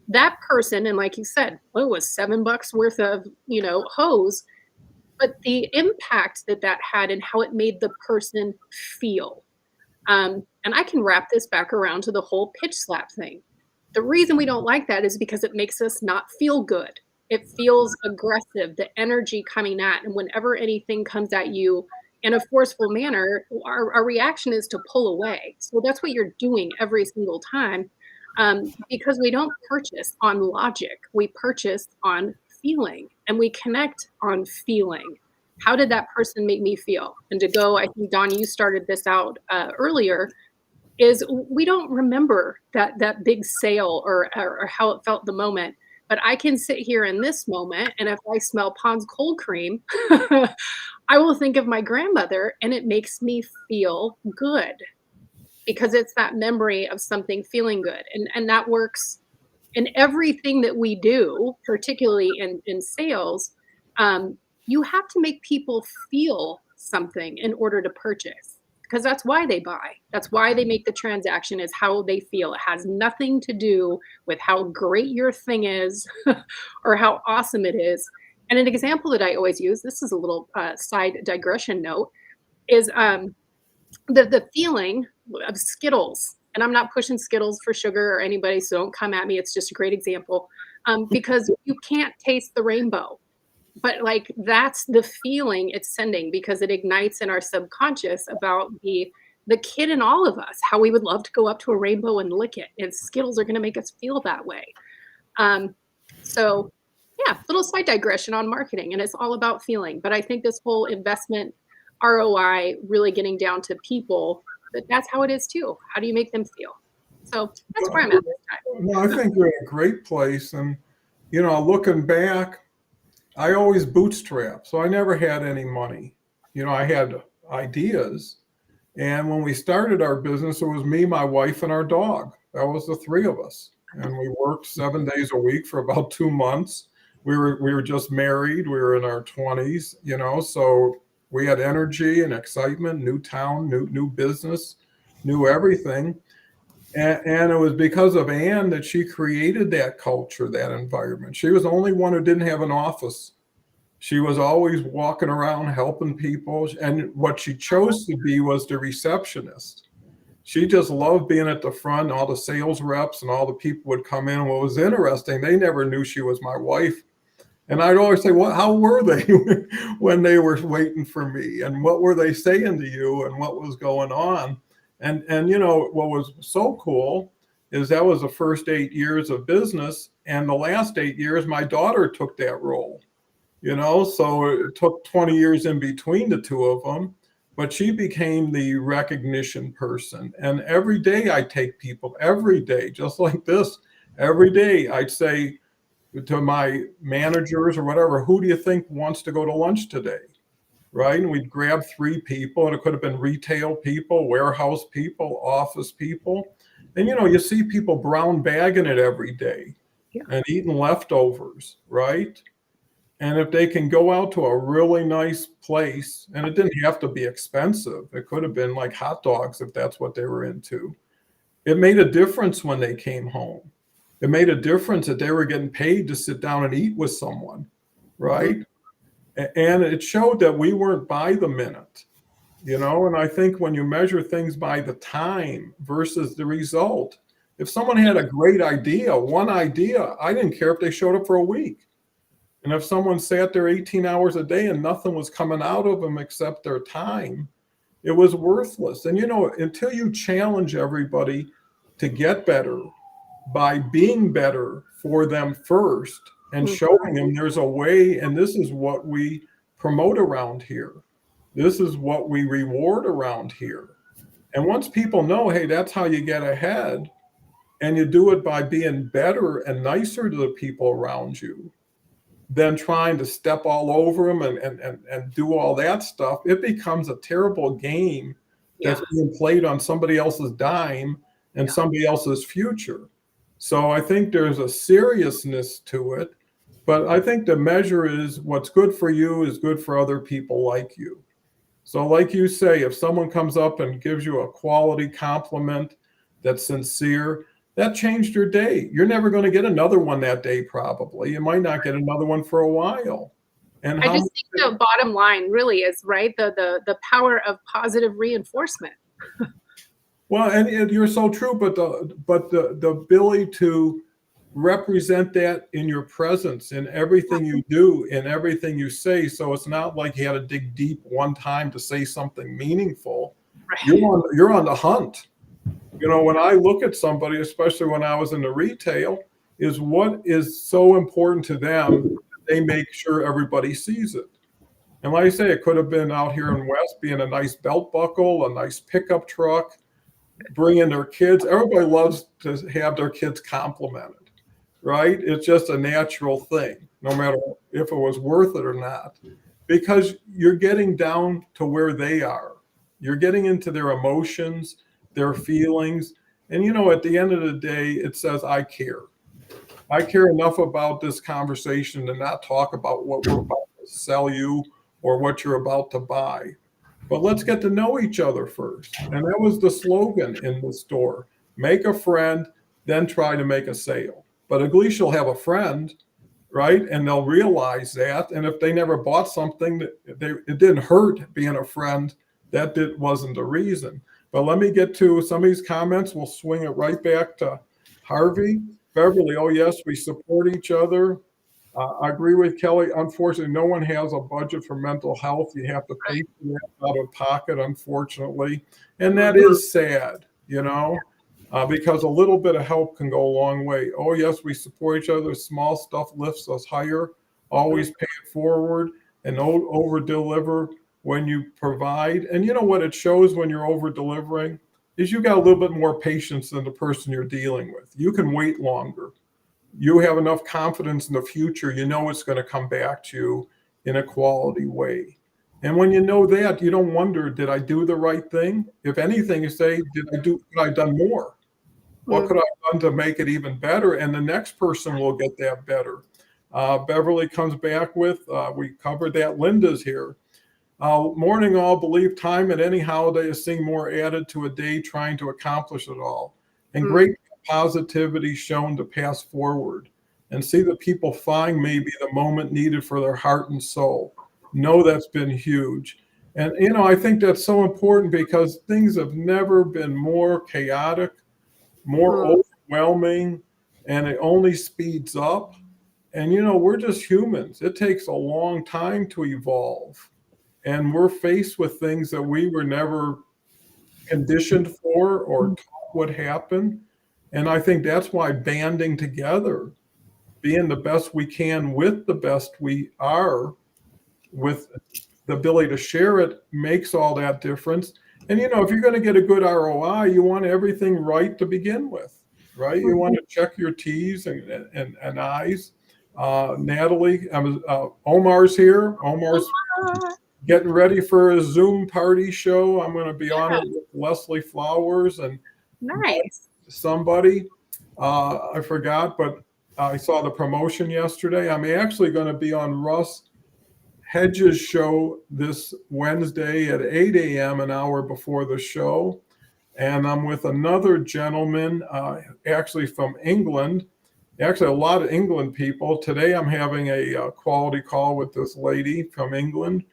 that person, and like you said, what was $7 worth of hose, but the impact that had and how it made the person feel. And I can wrap this back around to the whole pitch slap thing. The reason we don't like that is because it makes us not feel good. It feels aggressive, the energy coming at, and whenever anything comes at you in a forceful manner, our reaction is to pull away. So that's what you're doing every single time, because we don't purchase on logic. We purchase on feeling, and we connect on feeling. How did that person make me feel? And to go, I think, Don, you started this out earlier, is we don't remember that big sale or how it felt the moment. But I can sit here in this moment, and if I smell Pond's cold cream, I will think of my grandmother, and it makes me feel good, because it's that memory of something feeling good. And that works in everything that we do, particularly in sales. You have to make people feel something in order to purchase. because that's why they buy. That's why they make the transaction, is how they feel. It has nothing to do with how great your thing is or how awesome it is. And an example that I always use, this is a little side digression note, is the feeling of Skittles. And I'm not pushing Skittles for sugar or anybody, so don't come at me. It's just a great example, because you can't taste the rainbow. But like that's the feeling it's sending, because it ignites in our subconscious about the kid in all of us, how we would love to go up to a rainbow and lick it. And Skittles are going to make us feel that way. Um, so yeah, little side digression on marketing, and it's all about feeling. But I think this whole investment ROI, really getting down to people, that's how it is too. How do you make them feel? So that's where I'm at this time. No, I think you're in a great place. And, looking back, I always bootstrapped. So I never had any money. I had ideas. And when we started our business, it was me, my wife, and our dog. That was the three of us. And we worked 7 days a week for about 2 months. We were just married. We were in our 20s, so we had energy and excitement, new town, new business, new everything. And it was because of Ann that she created that culture, that environment. She was the only one who didn't have an office. She was always walking around helping people. And what she chose to be was the receptionist. She just loved being at the front. All the sales reps and all the people would come in. What was interesting, they never knew she was my wife. And I'd always say, how were they when they were waiting for me? And what were they saying to you and what was going on? And what was so cool is that was the first 8 years of business. And the last 8 years, my daughter took that role, so it took 20 years in between the two of them. But she became the recognition person. And every day I take people, every day, just like this, every day I'd say to my managers or whatever, who do you think wants to go to lunch today? Right? And we'd grab 3 people, and it could have been retail people, warehouse people, office people. And, you see people brown bagging it every day and eating leftovers, right? And if they can go out to a really nice place, and it didn't have to be expensive, it could have been like hot dogs if that's what they were into. It made a difference when they came home. It made a difference that they were getting paid to sit down and eat with someone, right? And it showed that we weren't by the minute, and I think when you measure things by the time versus the result, if someone had a great idea, one idea, I didn't care if they showed up for a week. And if someone sat there 18 hours a day and nothing was coming out of them except their time, it was worthless. And, until you challenge everybody to get better by being better for them first and showing them there's a way, and this is what we promote around here. This is what we reward around here. And once people know, hey, that's how you get ahead, and you do it by being better and nicer to the people around you, than trying to step all over them and do all that stuff, it becomes a terrible game that's being played on somebody else's dime and somebody else's future. So I think there's a seriousness to it, but I think the measure is what's good for you is good for other people like you. So like you say, if someone comes up and gives you a quality compliment that's sincere, that changed your day. You're never going to get another one that day, probably. You might not get another one for a while. And I just think the bottom line really is, right, the power of positive reinforcement. Well, and you're so true, but the ability to represent that in your presence, in everything you do, in everything you say. So it's not like you had to dig deep one time to say something meaningful. Right. You're on the hunt. When I look at somebody, especially when I was in the retail, is what is so important to them, they make sure everybody sees it. And like I say, it could have been out here in West being a nice belt buckle, a nice pickup truck, bringing their kids. Everybody loves to have their kids complimented, right? It's just a natural thing, no matter if it was worth it or not, because you're getting down to where they are. You're getting into their emotions, their feelings. And, at the end of the day, it says, I care. I care enough about this conversation to not talk about what we're about to sell you or what you're about to buy. but let's get to know each other first. And that was the slogan in the store. Make a friend, then try to make a sale. But at least you'll have a friend, right? And they'll realize that. And if they never bought something, it didn't hurt being a friend. Wasn't the reason. But let me get to some of these comments. We'll swing it right back to Harvey. Beverly, oh yes, we support each other. I agree with Kelly. Unfortunately, no one has a budget for mental health. You have to pay for that out of pocket, unfortunately. And that is sad, because a little bit of help can go a long way. Oh, yes, we support each other. Small stuff lifts us higher. Always pay it forward and over deliver when you provide. And you know what it shows when you're over delivering is you got a little bit more patience than the person you're dealing with. You can wait longer. You have enough confidence in the future. You know it's going to come back to you in a quality way. And when you know that, you don't wonder, did I do the right thing? If anything, you say, could I have done more? What could I have done to make it even better? And the next person will get that better. Beverly comes back with, we covered that. Linda's here. Morning all, believe time at any holiday is seeing more added to a day trying to accomplish it all. And great positivity shown to pass forward and see the people find maybe the moment needed for their heart and soul. Know that's been huge. And, I think that's so important because things have never been more chaotic, more overwhelming, and it only speeds up. And, we're just humans. It takes a long time to evolve. And we're faced with things that we were never conditioned for or taught would happen. And I think that's why banding together, being the best we can with the best we are, with the ability to share it, makes all that difference. And, if you're going to get a good ROI, you want everything right to begin with, right? You want to check your T's and I's. Natalie, Omar's here. Omar's getting ready for a Zoom party show. I'm going to be on it with Leslie Flowers and nice. Somebody. I forgot, but I saw the promotion yesterday. I'm actually going to be on Russ Hedges' show this Wednesday at 8 a.m., an hour before the show. And I'm with another gentleman, actually from England. Actually, a lot of England people. Today, I'm having a quality call with this lady from England.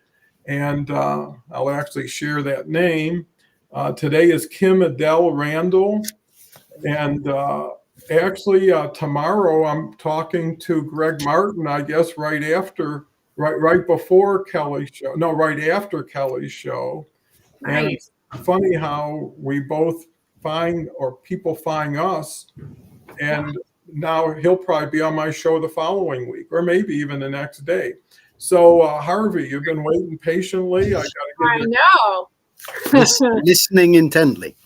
And I'll actually share that name. Today is Kim Adele Randall. And actually, tomorrow I'm talking to Greg Martin, I guess, right before Kelly's show. No, right after Kelly's show. Nice. And it's funny how we both people find us. And now he'll probably be on my show the following week, or maybe even the next day. So, Harvey, you've been waiting patiently. I know. Listening intently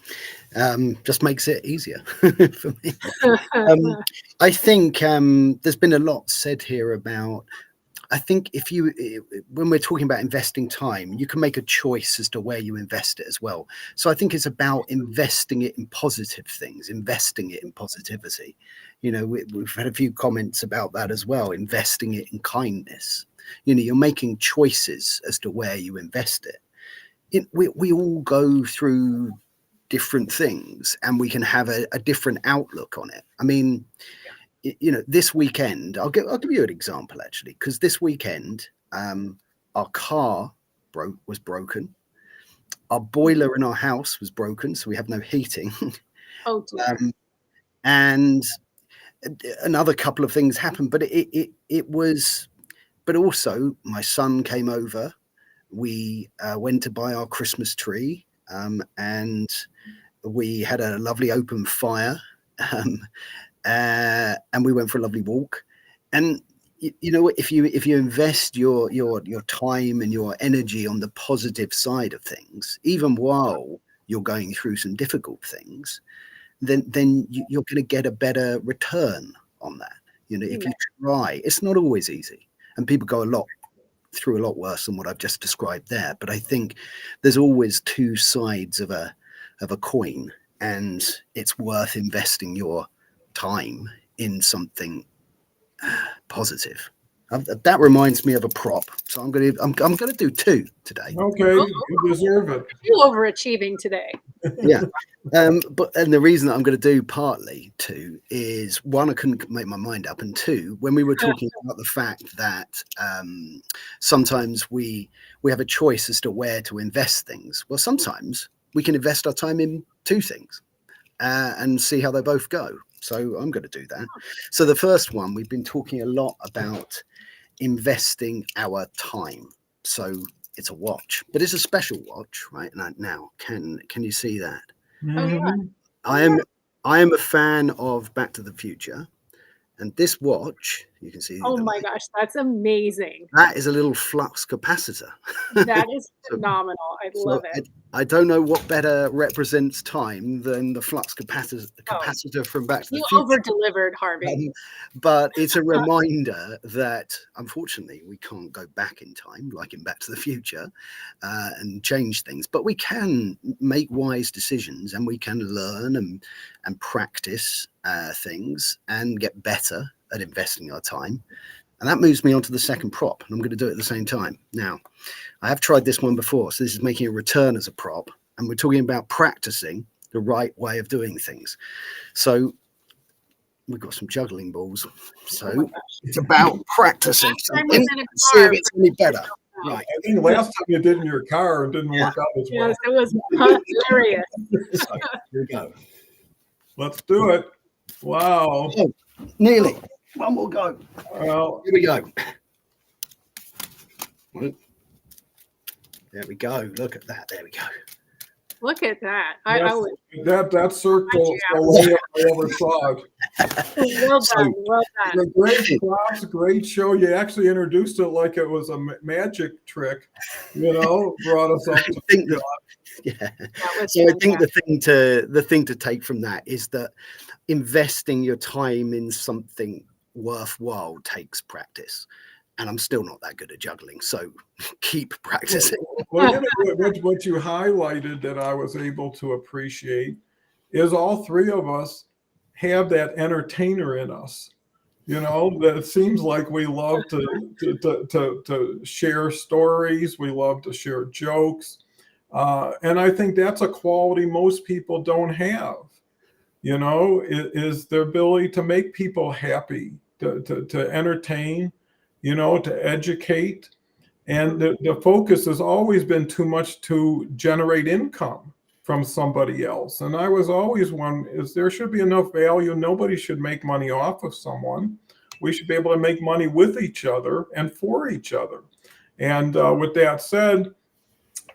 just makes it easier for me. I think there's been a lot said here about, I think when we're talking about investing time, you can make a choice as to where you invest it as well. So I think it's about investing it in positive things, investing it in positivity. We've had a few comments about that as well, investing it in kindness. You're making choices as to where you invest it. We all go through different things and we can have a different outlook on it. I mean, this weekend, I'll give you an example actually, because this weekend, our car was broken. Our boiler in our house was broken, so we have no heating. Oh, dear. And another couple of things happened, but it was. But also, my son came over. We went to buy our Christmas tree, and we had a lovely open fire. And we went for a lovely walk. And if you invest your time and your energy on the positive side of things, even while you're going through some difficult things, then you're going to get a better return on that. If you try, it's not always easy, and people go through a lot worse than what I've just described there. But I think there's always two sides of a coin, and it's worth investing your time in something positive. That reminds me of a prop, so I'm gonna do 2 today. Okay, you deserve it. You overachieving today. Yeah, but the reason that I'm going to do partly 2 is, 1, I couldn't make my mind up, and 2, when we were talking about the fact that sometimes we have a choice as to where to invest things. Well, sometimes we can invest our time in 2 things and see how they both go. So I'm going to do that. So the first one, we've been talking a lot about investing our time. So it's a watch, but it's a special watch, right? Now, can you see that? Oh yeah. Mhm. I am a fan of Back to the Future, and this watch, you can see. Oh my gosh, that's amazing. That is a little flux capacitor. That is So- phenomenal. I So love it. I don't know what better represents time than the flux capacitor from Back to the You Future. over-delivered, Harvey. But it's a reminder that unfortunately we can't go back in time like in Back to the Future and change things, but we can make wise decisions, and we can learn and practice things and get better at investing our time. And that moves me on to the second prop, and I'm going to do it at the same time. Now, I have tried this one before, so this is making a return as a prop, and we're talking about practicing the right way of doing things. So we've got some juggling balls, so it's about practicing Last time something was in a and see if car, it's any better. but- Right. I think last time you did in your car and didn't work out as well. Yes, it was hilarious. So here we go. Let's do it. Wow. Oh, nearly. One more go. Well, Here we go. There we go. Look at that. There we go. Look at that. I that's- would. that circle is the way I ever saw it. Well So- done. Well done. The great props, great show. You actually introduced it like it was a magic trick, brought us up I to think that, yeah. That was So I think fantastic. the thing to take from that is that investing your time in something worthwhile takes practice, and I'm still not that good at juggling, so keep practicing. Well, what you highlighted that I was able to appreciate is all 3 of us have that entertainer in us. That it seems like we love to share stories. We love to share jokes. And I think that's a quality most people don't have, is their ability to make people happy, to entertain, to educate. And the focus has always been too much to generate income from somebody else. And I was always one, is there should be enough value. Nobody should make money off of someone. We should be able to make money with each other and for each other. And with that said,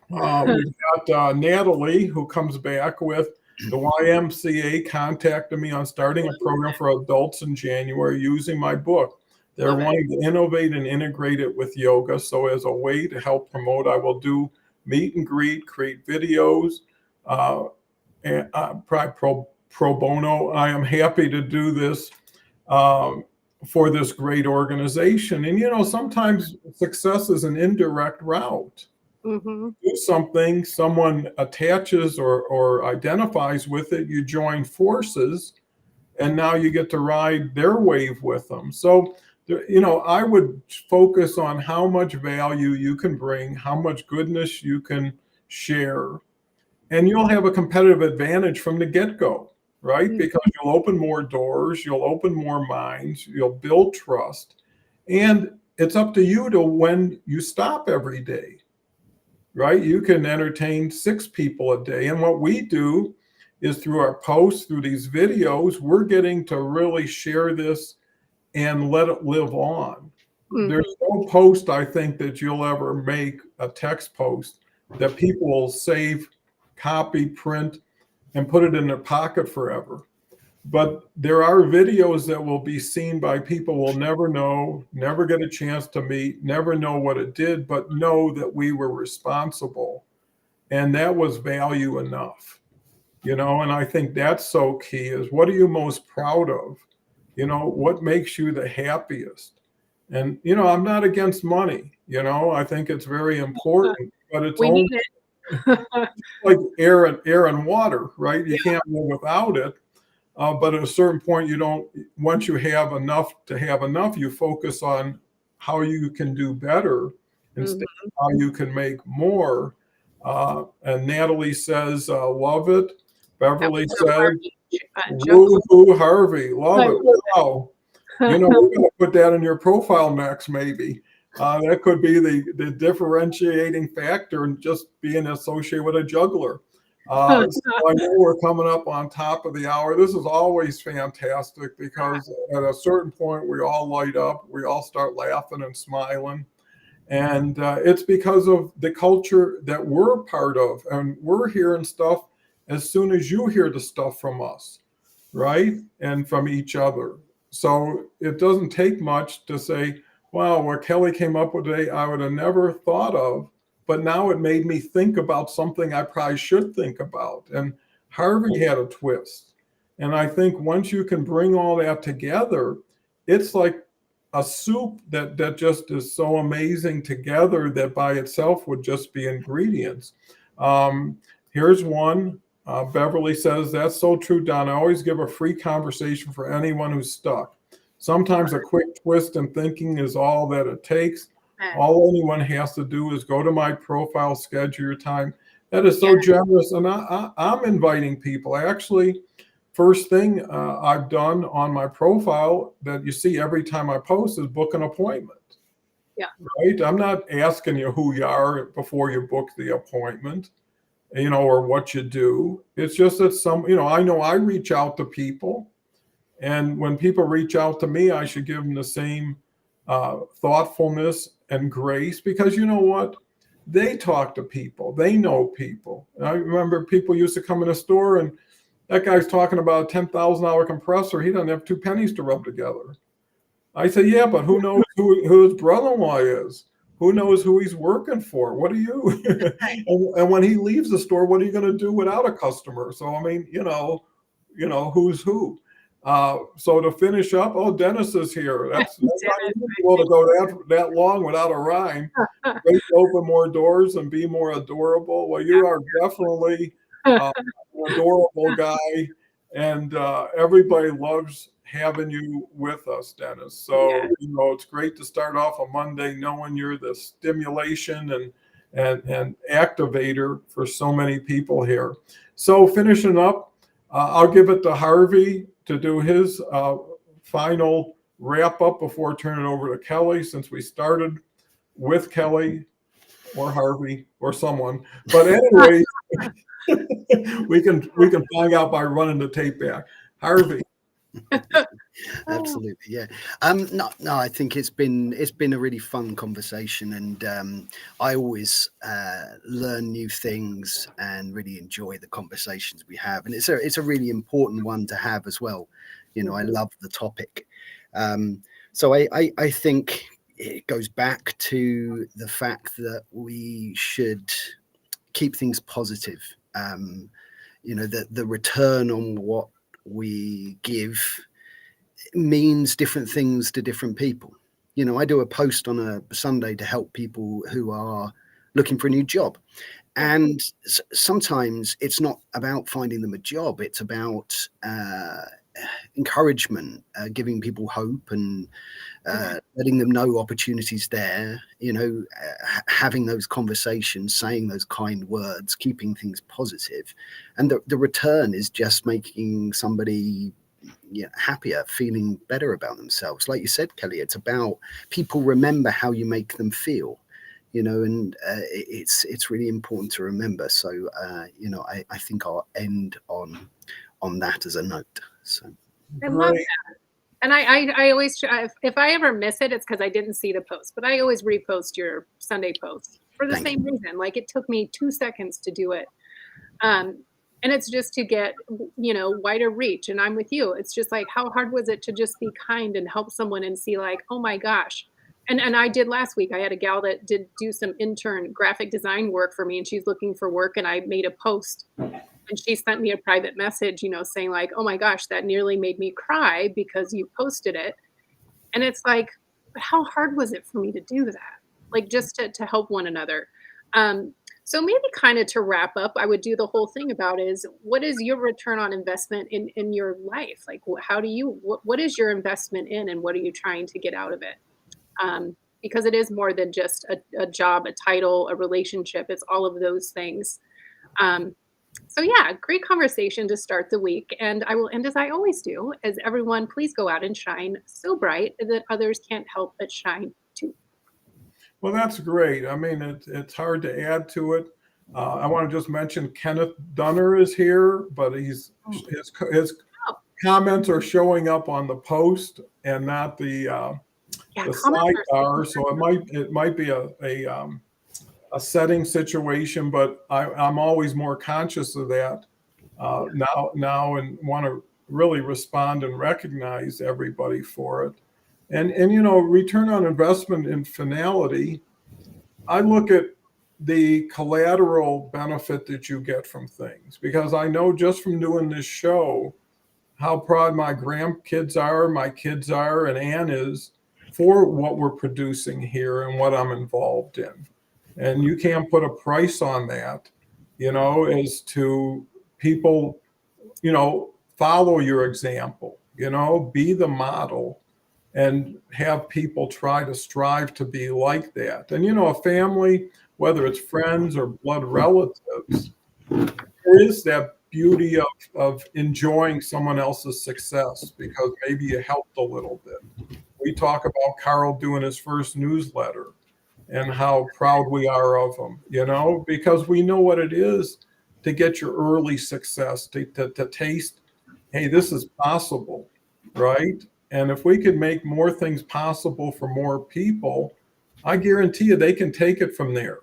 we've got Natalie, who comes back with the YMCA contacted me on starting a program for adults in January using my book. They're wanting to innovate and integrate it with yoga. So as a way to help promote, I will do meet and greet, create videos, and pro bono. I am happy to do this for this great organization. And, sometimes success is an indirect route. Mm-hmm. Do something, someone attaches or identifies with it, you join forces, and now you get to ride their wave with them. So, I would focus on how much value you can bring, how much goodness you can share, and you'll have a competitive advantage from the get-go, right? Mm-hmm. Because you'll open more doors, you'll open more minds, you'll build trust, and it's up to you to when you stop every day. Right? You can entertain 6 people a day. And what we do is through our posts, through these videos, we're getting to really share this and let it live on. Mm-hmm. There's no post, I think, that you'll ever make, a text post, that people will save, copy, print, and put it in their pocket forever. But there are videos that will be seen by people we'll never know, never get a chance to meet, never know what it did, but know that we were responsible. And that was value enough, and I think that's so key is, what are you most proud of? What makes you the happiest? And, I'm not against money, I think it's very important, but it's We only need it. like air and water, right? You can't live without it. But at a certain point, once you have enough to have enough, you focus on how you can do better instead Mhm. of how you can make more. And Natalie says, love it. That Beverly was a says, Harvey joke. woo-hoo, Harvey, love I it. love Wow. it. We're going to put that in your profile next, maybe. That could be the differentiating factor in just being associated with a juggler. So I know we're coming up on top of the hour. This is always fantastic because at a certain point, we all light up. We all start laughing and smiling. And it's because of the culture that we're part of. And we're hearing stuff as soon as you hear the stuff from us, right? And from each other. So it doesn't take much to say, wow, what Kelly came up with today, I would have never thought of. But now it made me think about something I probably should think about. And Harvey had a twist. And I think once you can bring all that together, it's like a soup that just is so amazing together that by itself would just be ingredients. Here's one. Beverly says, that's so true, Don. I always give a free conversation for anyone who's stuck. Sometimes a quick twist in thinking is all that it takes. All anyone has to do is go to my profile, schedule your time. That is so generous. And I'm inviting people. Actually, first thing I've done on my profile that you see every time I post is book an appointment. Yeah. Right? I'm not asking you who you are before you book the appointment, or what you do. It's just that I know I reach out to people, and when people reach out to me, I should give them the same thoughtfulness and grace, because you know what? They talk to people, they know people. I remember people used to come in a store and that guy's talking about a $10,000 compressor. He doesn't have two pennies to rub together. I say, yeah, but who knows who his brother-in-law is? Who knows who he's working for? What are you? and when he leaves the store, what are you going to do without a customer? So, I mean, who's who? So to finish up, Dennis is here. That's not unusual to go that long without a rhyme. Great to open more doors and be more adorable. Well, you are definitely an adorable guy, and everybody loves having you with us, Dennis. So it's great to start off a Monday knowing you're the stimulation and activator for so many people here. So finishing up, I'll give it to Harvey to do his final wrap up before turning it over to Kelly, since we started with Kelly or Harvey or someone. But anyway, we can find out by running the tape back. Harvey. Absolutely, yeah. No, I think it's been a really fun conversation, and I always learn new things and really enjoy the conversations we have, and it's a really important one to have as well. I love the topic. So I think it goes back to the fact that we should keep things positive. The return on what we give means different things to different people. I do a post on a Sunday to help people who are looking for a new job. And sometimes it's not about finding them a job. It's about encouragement, giving people hope, and letting them know opportunities there, having those conversations, saying those kind words, keeping things positive. And the return is just making somebody happier, feeling better about themselves. Like you said, Kelly, it's about people remember how you make them feel, and it's really important to remember. So, I think I'll end on that as a note. So I love that. And I always try, if I ever miss it, it's because I didn't see the post. But I always repost your Sunday post for the same reason. Like, it took me 2 seconds to do it. And it's just to get, wider reach. And I'm with you. It's just like, how hard was it to just be kind and help someone and see like, oh my gosh. And I did last week. I had a gal that did do some intern graphic design work for me, and she's looking for work. And I made a post, and she sent me a private message, saying like, oh my gosh, that nearly made me cry because you posted it. And it's like, but how hard was it for me to do that? Like, just to help one another. So maybe kind of to wrap up, I would do the whole thing about is, what is your return on investment in your life? Like, how do you, what is your investment in, and what are you trying to get out of it? because it is more than just a job, a title, a relationship. It's all of those things. Um, so yeah, great conversation to start the week. And I will end as I always do, as everyone, please go out and shine so bright that others can't help but shine too. Well, that's great. I mean, it's hard to add to it. I want to just mention Kenneth Dunner is here, but his Oh, comments are showing up on the post and not yeah, the comments are so sidebar. So it might be a setting situation, but I'm always more conscious of that now and want to really respond and recognize everybody for it. And return on investment in finality, I look at the collateral benefit that you get from things because I know just from doing this show how proud my grandkids are, my kids are, and Ann is for what we're producing here and what I'm involved in. And you can't put a price on that, as to people, follow your example, be the model and have people try to strive to be like that. And, a family, whether it's friends or blood relatives, there is that beauty of enjoying someone else's success because maybe you helped a little bit. We talk about Carl doing his first newsletter and how proud we are of him, because we know what it is to get your early success, to taste, hey, this is possible, right? And if we could make more things possible for more people, I guarantee you they can take it from there.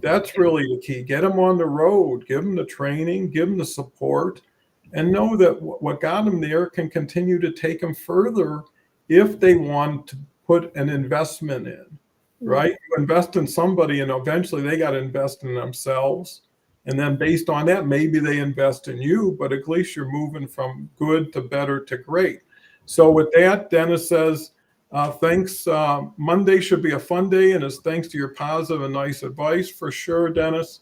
That's really the key. Get them on the road, give them the training, give them the support, and know that what got them there can continue to take them further if they want to put an investment in, right? You invest in somebody and eventually they got to invest in themselves. And then based on that, maybe they invest in you, but at least you're moving from good to better to great. So with that, Dennis says, thanks. Monday should be a fun day, and it's thanks to your positive and nice advice for sure, Dennis.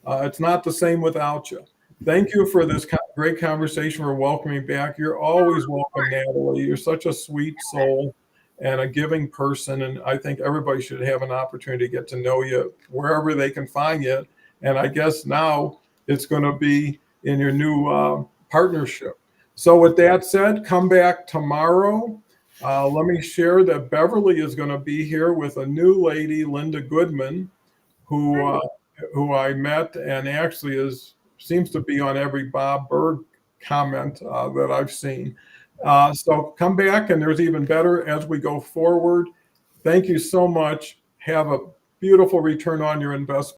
It's not the same without you. Thank you for this great conversation. For welcoming back. You're always welcome, Natalie. You're such a sweet soul and a giving person, and I think everybody should have an opportunity to get to know you wherever they can find you. And I guess now it's going to be in your new partnership. So with that said, come back tomorrow. Let me share that Beverly is going to be here with a new lady, Linda Goodman, who I met and actually seems to be on every Bob Berg comment that I've seen. So come back, and there's even better as we go forward. Thank you so much. Have a beautiful return on your investment.